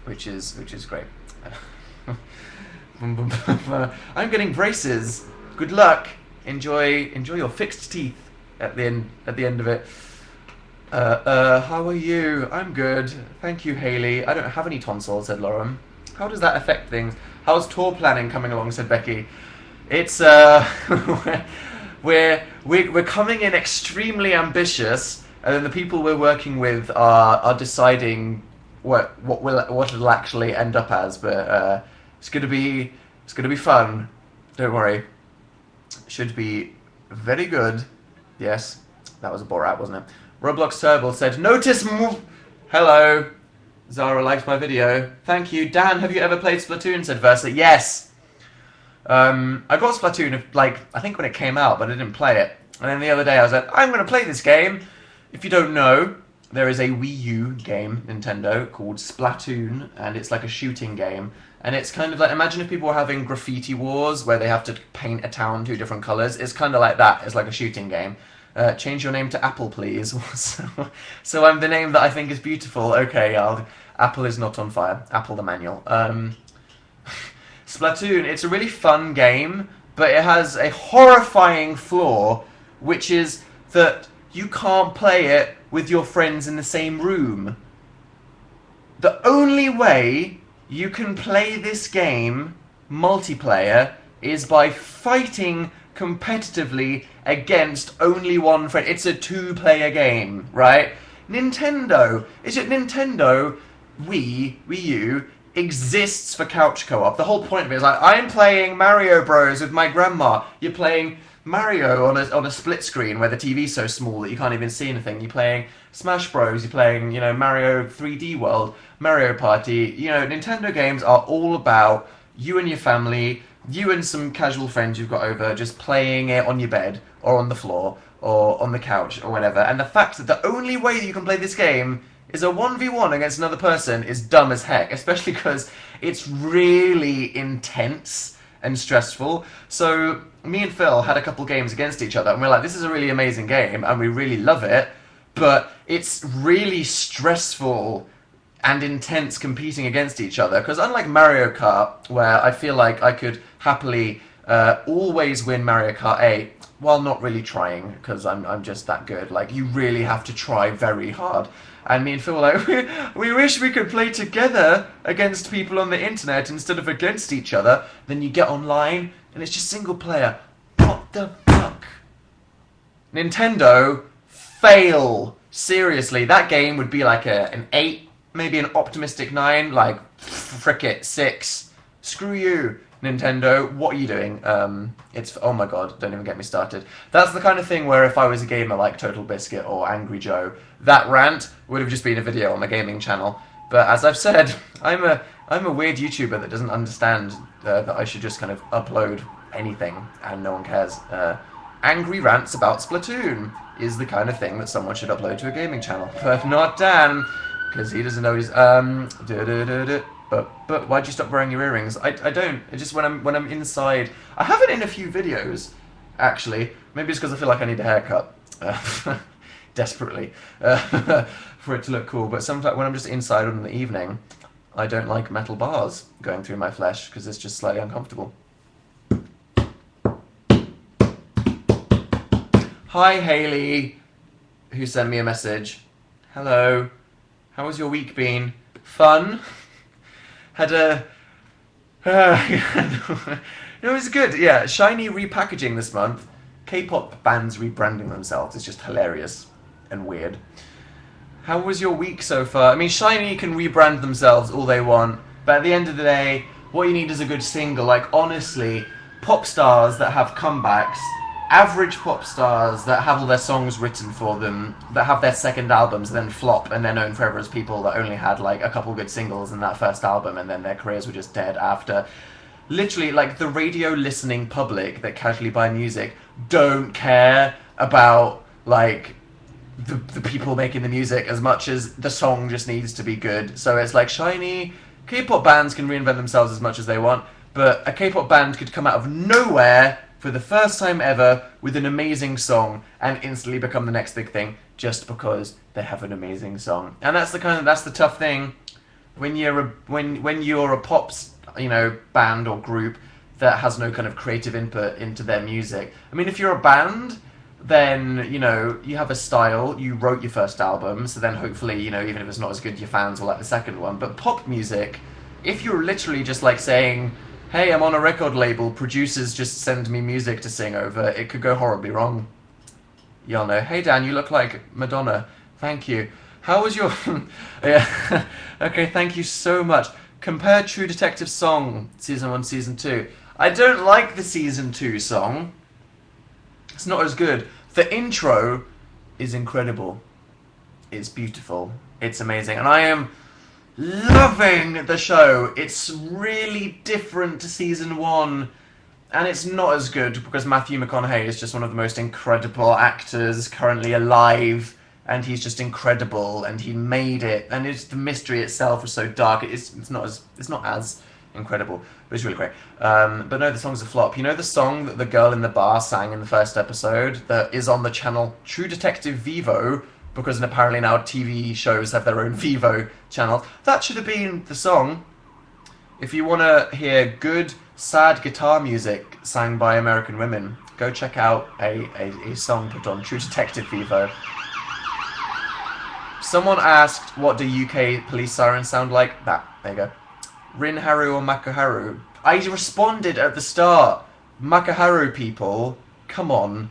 which is great. I'm getting braces. Good luck. Enjoy your fixed teeth at the end of it. How are you? I'm good. Thank you, Hayley. I don't have any tonsils, said Lauren. How does that affect things? How's tour planning coming along, said Becky. It's we're coming in extremely ambitious, and then the people we're working with are deciding what it'll actually end up as. But it's gonna be fun. Don't worry. Should be very good. Yes, that was a Borat, wasn't it? Roblox Turble said, "Notice Hello. Zara liked my video. Thank you. Dan, have you ever played Splatoon?" said Versa. Yes. I got Splatoon, like, I think when it came out, but I didn't play it. And then the other day I was like, I'm going to play this game. If you don't know, there is a Wii U game, Nintendo, called Splatoon, and it's like a shooting game. And it's kind of like, imagine if people were having graffiti wars, where they have to paint a town 2 different colours. It's kind of like that. It's like a shooting game. Change your name to Apple, please. So I'm the name that I think is beautiful. Okay, Apple is not on fire. Apple the manual. Splatoon, it's a really fun game, but it has a horrifying flaw, which is that you can't play it with your friends in the same room. The only way you can play this game multiplayer is by fighting competitively against only one friend. It's a 2-player game, right? Nintendo Wii U exists for couch co-op. The whole point of it is like, I'm playing Mario Bros with my grandma. You're playing Mario on a split screen where the TV's so small that you can't even see anything. You're playing Smash Bros. You're playing, Mario 3D World, Mario Party. Nintendo games are all about you and your family, you and some casual friends you've got over, just playing it on your bed or on the floor or on the couch or whatever. And the fact that the only way that you can play this game is a 1v1 against another person is dumb as heck, especially because it's really intense and stressful. So me and Phil had a couple games against each other, and we're like, this is a really amazing game, and we really love it, but it's really stressful and intense competing against each other, because unlike Mario Kart, where I feel like I could happily always win Mario Kart 8, while not really trying, because I'm just that good. Like, you really have to try very hard. And me and Phil were like, we wish we could play together against people on the internet instead of against each other. Then you get online, and it's just single player. What the fuck? Nintendo, fail. Seriously, that game would be like an 8, maybe an optimistic 9, like, frick it, 6. Screw you, Nintendo. What are you doing? It's, oh my god, don't even get me started. That's the kind of thing where if I was a gamer like Total Biscuit or Angry Joe, that rant would have just been a video on my gaming channel. But as I've said, I'm a weird YouTuber that doesn't understand that I should just kind of upload anything and no one cares. Angry rants about Splatoon is the kind of thing that someone should upload to a gaming channel. But not Dan, because he doesn't know he's But why'd you stop wearing your earrings? I don't. It's just when I'm inside. I have it in a few videos, actually. Maybe it's because I feel like I need a haircut. Desperately. For it to look cool. But sometimes when I'm just inside in the evening, I don't like metal bars going through my flesh because it's just slightly uncomfortable. Hi, Hayley, who sent me a message. Hello. How has your week been? Fun? Had a... it was good, yeah. Shiny repackaging this month. K-pop bands rebranding themselves is just hilarious and weird. How was your week so far? I mean, Shiny can rebrand themselves all they want, but at the end of the day, what you need is a good single. Like, honestly, pop stars that have comebacks, average pop stars that have all their songs written for them, that have their second albums and then flop and they're known forever as people that only had like a couple good singles in that first album and then their careers were just dead after. Literally, like, the radio listening public that casually buy music don't care about, like, the people making the music as much as the song just needs to be good. So it's like, Shiny, K-pop bands can reinvent themselves as much as they want, but a K-pop band could come out of nowhere for the first time ever with an amazing song and instantly become the next big thing just because they have an amazing song. And that's the tough thing when you're a pop, band or group that has no kind of creative input into their music. I mean, if you're a band, then, you have a style, you wrote your first album, so then hopefully, even if it's not as good, your fans will like the second one. But pop music, if you're literally just like saying, hey, I'm on a record label, producers just send me music to sing over, it could go horribly wrong. Y'all know. Hey Dan, you look like Madonna. Thank you. How was your... yeah. Okay, thank you so much. Compare True Detective song, Season 1, Season 2. I don't like the Season 2 song. It's not as good. The intro is incredible. It's beautiful. It's amazing. And I am loving the show. It's really different to Season 1. And it's not as good because Matthew McConaughey is just one of the most incredible actors currently alive. And he's just incredible, and he made it. And the mystery itself was so dark. It's not as incredible, but it's really great. But no, the song's a flop. You know the song that the girl in the bar sang in the first episode that is on the channel True Detective Vivo, because apparently now TV shows have their own Vivo channel. That should have been the song. If you want to hear good, sad guitar music sang by American women, go check out a song put on True Detective Vivo. Someone asked, what do UK police sirens sound like? There you go. Rin Haru or Makaharu? I responded at the start. Makaharu people, come on.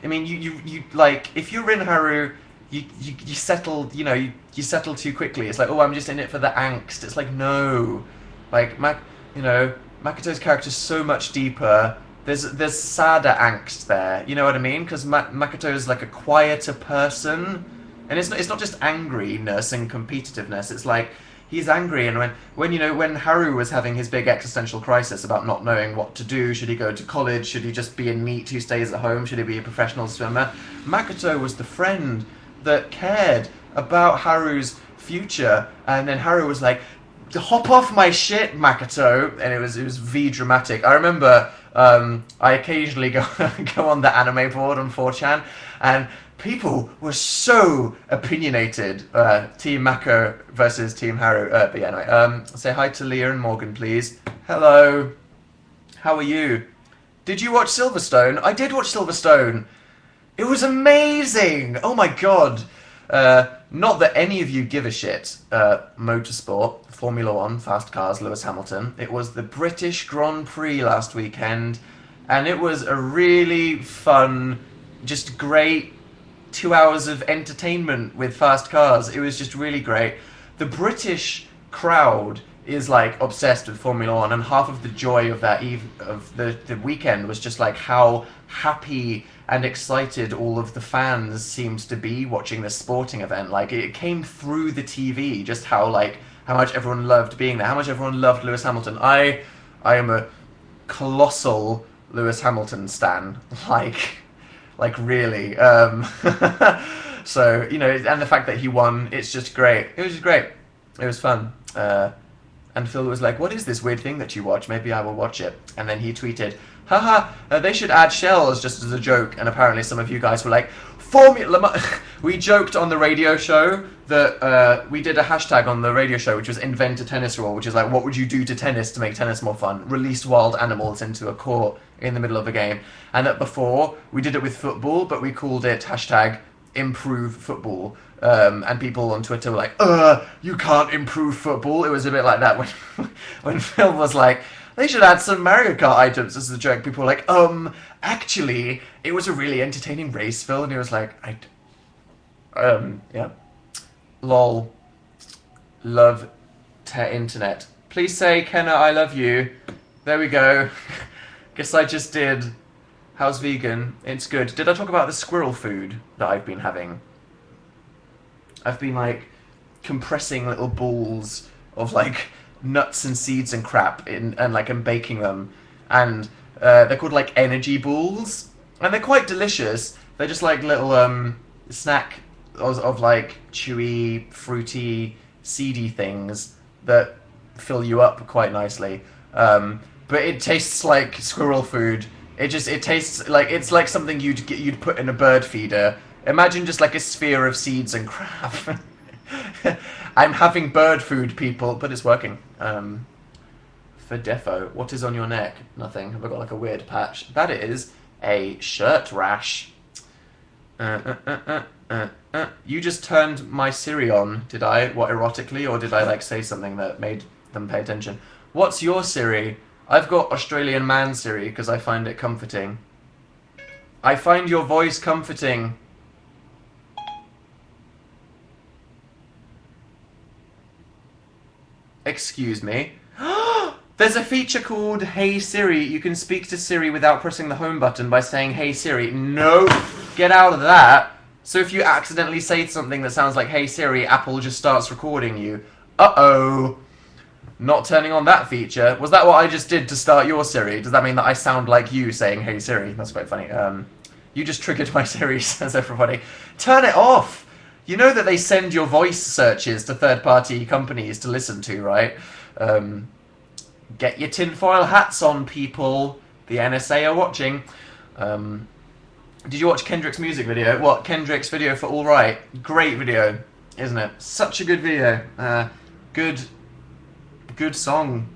I mean, you like, if you're Rin Haru, you settle, you settle too quickly. It's like, oh, I'm just in it for the angst. It's like, no. Like, Makato's character's so much deeper. There's sadder angst there. You know what I mean? Because Makoto is like a quieter person. And it's not just angriness and competitiveness. It's like he's angry, and when Haru was having his big existential crisis about not knowing what to do, should he go to college? Should he just be a NEET who stays at home? Should he be a professional swimmer? Makoto was the friend that cared about Haru's future, and then Haru was like, "Hop off my shit, Makoto," and it was V dramatic. I remember I occasionally go on the anime board on 4chan, and people were so opinionated. Team Mako versus Team Haru. But yeah, anyway. Say hi to Leah and Morgan, please. Hello. How are you? Did you watch Silverstone? I did watch Silverstone. It was amazing. Oh my god. Not that any of you give a shit. Motorsport, Formula One, fast cars, Lewis Hamilton. It was the British Grand Prix last weekend, and it was a really fun, just great 2 hours of entertainment with fast cars. It was just really great. The British crowd is like obsessed with Formula One, and half of the joy of that of the weekend was just like how happy and excited all of the fans seemed to be watching this sporting event. Like it came through the TV, just how much everyone loved being there, how much everyone loved Lewis Hamilton. I am a colossal Lewis Hamilton stan, like really. So and the fact that he won, it's just great. It was just great. It was fun. And Phil was like, "What is this weird thing that you watch? Maybe I will watch it." And then he tweeted, "Haha, they should add shells just as a joke." And apparently some of you guys were like, "Formula." We joked on the radio show that we did a hashtag on the radio show, which was "invent a tennis rule," which is like, what would you do to tennis to make tennis more fun? Release wild animals into a court in the middle of a game. And that before we did it with football, but we called it hashtag improve football. And people on Twitter were like, you can't improve football. It was a bit like that when Phil was like, they should add some Mario Kart items as a joke. People were like, actually, it was a really entertaining race, Phil. And he was like, yeah. Lol. Love internet. Please say, Kenna, I love you. There we go. Guess I just did. How's vegan? It's good. Did I talk about the squirrel food that I've been having? I've been like compressing little balls of like nuts and seeds and crap and baking them, and they're called like energy balls, and they're quite delicious. They're just like little snack of like chewy, fruity, seedy things that fill you up quite nicely. But it tastes like squirrel food. It tastes like it's like something you'd put in a bird feeder. Imagine just like a sphere of seeds and crap. I'm having bird food, people, but it's working. For defo, what is on your neck? Nothing. Have I got like a weird patch? That is a shirt rash. You just turned my Siri on, did I? What, erotically? Or did I like say something that made them pay attention? What's your Siri? I've got Australian man Siri because I find it comforting. I find your voice comforting. Excuse me. There's a feature called Hey Siri. You can speak to Siri without pressing the home button by saying Hey Siri. No, get out of that. So if you accidentally say something that sounds like Hey Siri, Apple just starts recording you. Uh-oh. Not turning on that feature. Was that what I just did to start your Siri? Does that mean that I sound like you saying Hey Siri? That's quite funny. You just triggered my Siri, says everybody. Turn it off. You know that they send your voice searches to third-party companies to listen to, right? Get your tinfoil hats on, people. The NSA are watching. Did you watch Kendrick's music video? What, Kendrick's video for All Right? Great video, isn't it? Such a good video. Good song.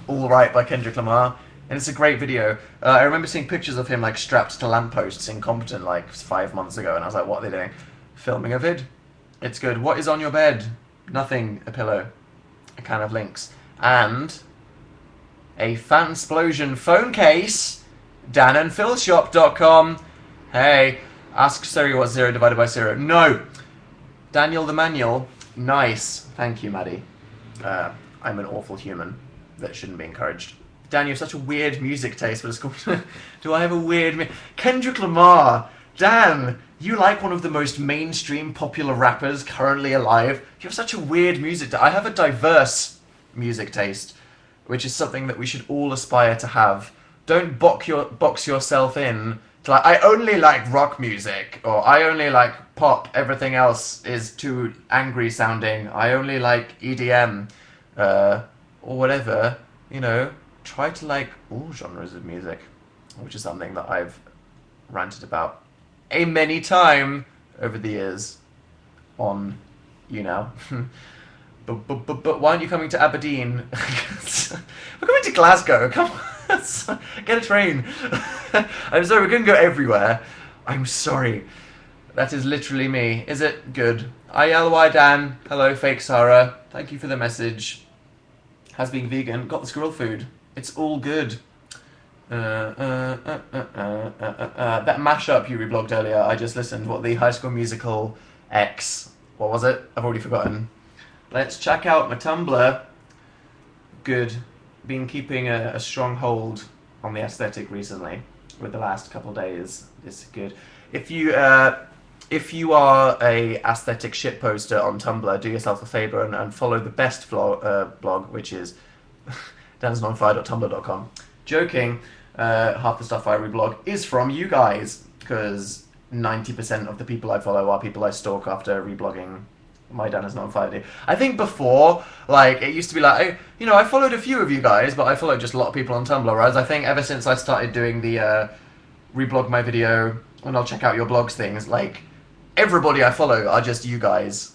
All Right by Kendrick Lamar. And it's a great video. I remember seeing pictures of him like strapped to lampposts, incompetent, like 5 months ago, and I was like, what are they doing? Filming a vid. It's good. What is on your bed? Nothing. A pillow. A can of Lynx. And a Fansplosion phone case. danandphilshop.com. Hey, ask Siri what's 0 divided by 0. No. Daniel the Manual. Nice. Thank you, Maddie. I'm an awful human that shouldn't be encouraged. Dan, you have such a weird music taste, but it's called... Do I have a weird... Kendrick Lamar. Dan, you like one of the most mainstream popular rappers currently alive. You have such a weird music taste. I have a diverse music taste, which is something that we should all aspire to have. Don't box yourself in to like, I only like rock music, or I only like pop, everything else is too angry sounding. I only like EDM, or whatever, try to like all genres of music, which is something that I've ranted about a many time over the years on YouNow. But why aren't you coming to Aberdeen? We're coming to Glasgow, come on. Get a train. I'm sorry, we couldn't go everywhere. I'm sorry. That is literally me. Is it? Good. ILY Dan. Hello, fake Sarah. Thank you for the message. Has been vegan. Got the squirrel food. It's all good. That mashup you reblogged earlier, I just listened. What, the High School Musical X? What was it? I've already forgotten. Let's check out my Tumblr. Good. Been keeping a strong hold on the aesthetic recently with the last couple of days. It's good. If you are a aesthetic shit poster on Tumblr, do yourself a favour and follow the best blog, which is dansnonfire.tumblr.com. Joking. Half the stuff I reblog is from you guys, because 90% of the people I follow are people I stalk after reblogging my Dan is not on fire video. I think before, like, it used to be like, I followed a few of you guys, but I followed just a lot of people on Tumblr, whereas I think ever since I started doing the reblog my video, and I'll check out your blogs things, like, everybody I follow are just you guys.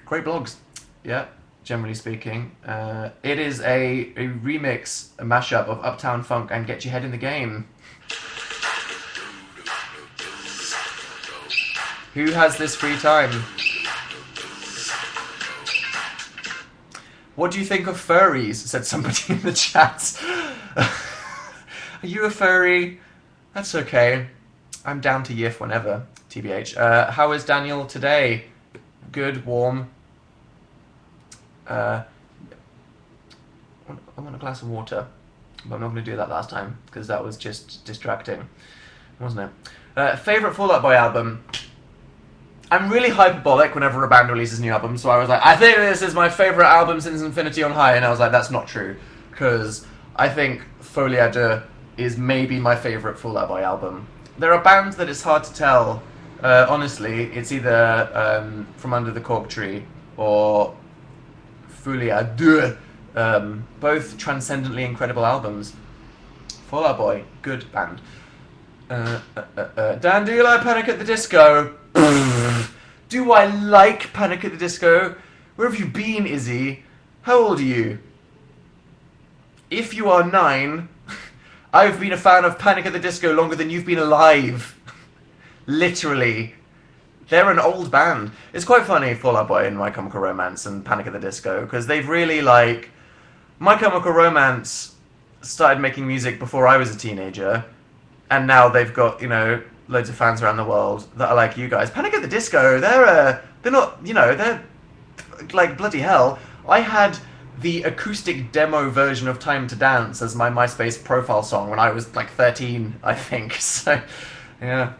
Great blogs. Yeah, generally speaking. It is a remix, a mashup of Uptown Funk and Get Your Head in the Game. Who has this free time? What do you think of furries? Said somebody in the chat. Are you a furry? That's okay. I'm down to yiff whenever, TBH. How is Daniel today? Good, warm. I want a glass of water, but I'm not going to do that last time, because that was just distracting, wasn't it? Favourite Fall Out Boy album? I'm really hyperbolic whenever a band releases a new album, so I was like, I think this is my favourite album since Infinity on High, and I was like, that's not true, because I think Folie à Deux is maybe my favourite Fall Out Boy album. There are bands that it's hard to tell, honestly, it's either From Under the Cork Tree or Folie à Deux, both transcendently incredible albums. Fall Out Boy, good band. Dan, do you like Panic at the Disco? Do I like Panic at the Disco? Where have you been, Izzy? How old are you? If you are 9, I've been a fan of Panic at the Disco longer than you've been alive. Literally. They're an old band. It's quite funny, Fall Out Boy and My Chemical Romance and Panic at the Disco, because they've really, like... My Chemical Romance started making music before I was a teenager, and now they've got, loads of fans around the world that are like you guys. Panic at the Disco, they're not, they're like bloody hell. I had the acoustic demo version of Time to Dance as my MySpace profile song when I was like 13, I think. So, yeah.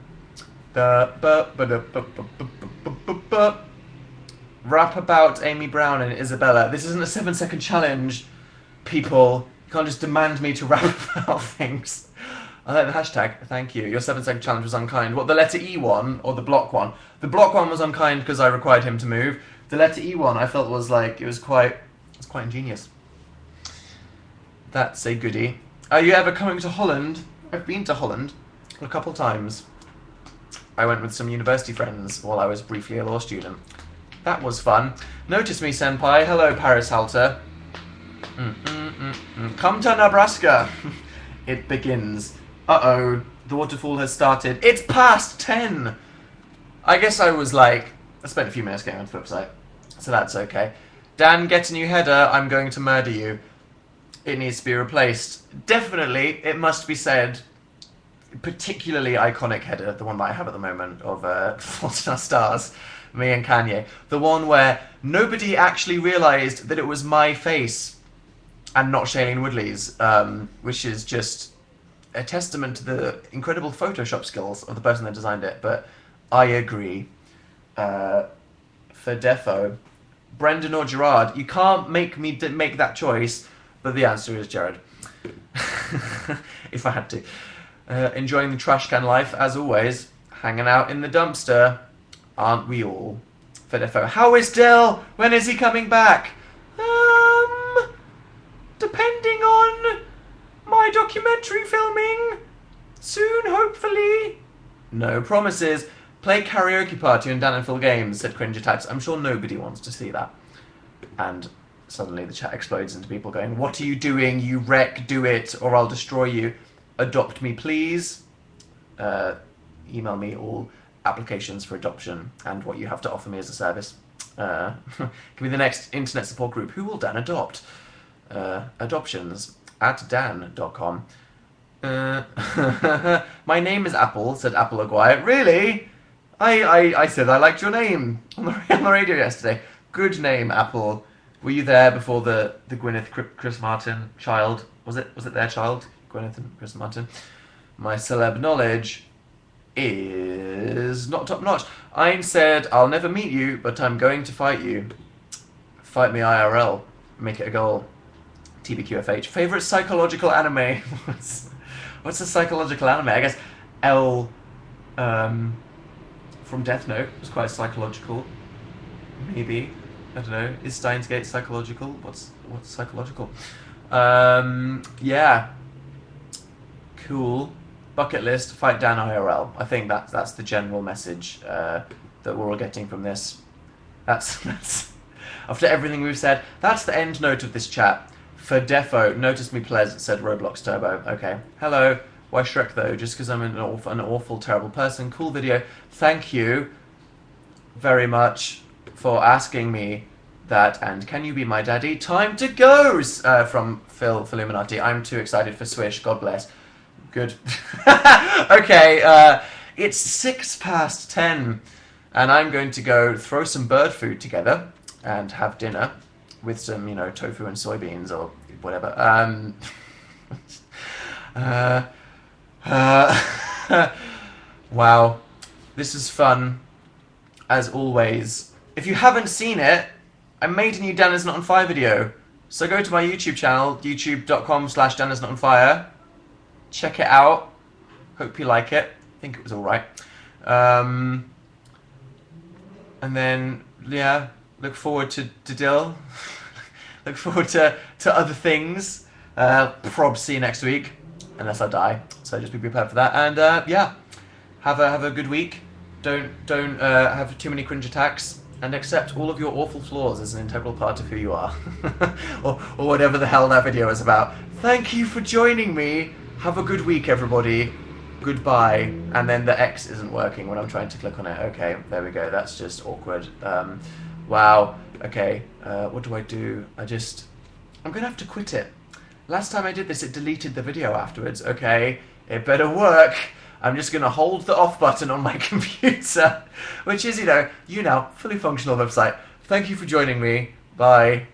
Rap about Amy Brown and Isabella. This isn't a 7-second challenge, people. You can't just demand me to rap about things. I like the hashtag, thank you. Your 7-second challenge was unkind. What, the letter E one or the block one? The block one was unkind because I required him to move. The letter E one I felt was like, it was quite ingenious. That's a goodie. Are you ever coming to Holland? I've been to Holland a couple times. I went with some university friends while I was briefly a law student. That was fun. Notice me, senpai. Hello, Paris Halter. Come to Nebraska. It begins. Uh-oh, the waterfall has started. It's past 10! I guess I spent a few minutes getting onto the website, so that's okay. Dan, get a new header, I'm going to murder you. It needs to be replaced. Definitely, it must be said, particularly iconic header, the one that I have at the moment, of Fault in Our Stars, me and Kanye. The one where nobody actually realised that it was my face and not Shailene Woodley's, which is just a testament to the incredible Photoshop skills of the person that designed it, but I agree. For defo, Brendan or Gerard, you can't make me make that choice, but the answer is Jared. If I had to. Enjoying the trash can life, as always. Hanging out in the dumpster. Aren't we all? For defo, how is Dell? When is he coming back? Depending on my documentary filming. Soon, hopefully. No promises. Play karaoke party on Dan and Phil Games, said Cringe Attacks. I'm sure nobody wants to see that. And suddenly the chat explodes into people going, "What are you doing? You wreck, do it, or I'll destroy you. Adopt me, please." Email me all applications for adoption and what you have to offer me as a service. Can be the next internet support group. Who will Dan adopt? Adoptions at dan.com. My name is Apple, said Apple Aguirre. Really? I said I liked your name on the radio yesterday. Good name, Apple. Were you there before the Gwyneth Chris Martin child? Was it their child? Gwyneth and Chris Martin. My celeb knowledge is not top notch. Ein said, "I'll never meet you, but I'm going to fight you. Fight me IRL. Make it a goal." TBQFH. Favorite psychological anime? What's a psychological anime? I guess L from Death Note was quite psychological. Maybe. I don't know. Is Steins Gate psychological? What's psychological? Yeah. Cool. Bucket list, fight Dan IRL. I think that's the general message that we're all getting from this. That's after everything we've said, that's the end note of this chat. For defo, notice me please, said Roblox Turbo. Okay. Hello. Why Shrek though? Just because I'm an awful, terrible person. Cool video. Thank you very much for asking me that, and can you be my daddy? Time to go! From Phil Illuminati. I'm too excited for Swish. God bless. Good. Okay, it's 10:06, and I'm going to go throw some bird food together and have dinner with some, tofu and soybeans or whatever. Wow. This is fun, as always. If you haven't seen it, I made a new Dan Is Not On Fire video. So go to my YouTube channel, youtube.com/Dan Is Not On Fire. Check it out. Hope you like it. I think it was alright. And then, yeah, look forward to Dill. Look forward to other things. Prob see you next week, unless I die. So just be prepared for that. And yeah, have a good week. Don't have too many cringe attacks, and accept all of your awful flaws as an integral part of who you are. or whatever the hell that video is about. Thank you for joining me. Have a good week, everybody. Goodbye. And then the X isn't working when I'm trying to click on it. Okay, there we go. That's just awkward. Wow. Okay, what do I do? I'm going to have to quit it. Last time I did this, it deleted the video afterwards. Okay, it better work. I'm just going to hold the off button on my computer, which is, younow, fully functional website. Thank you for joining me. Bye.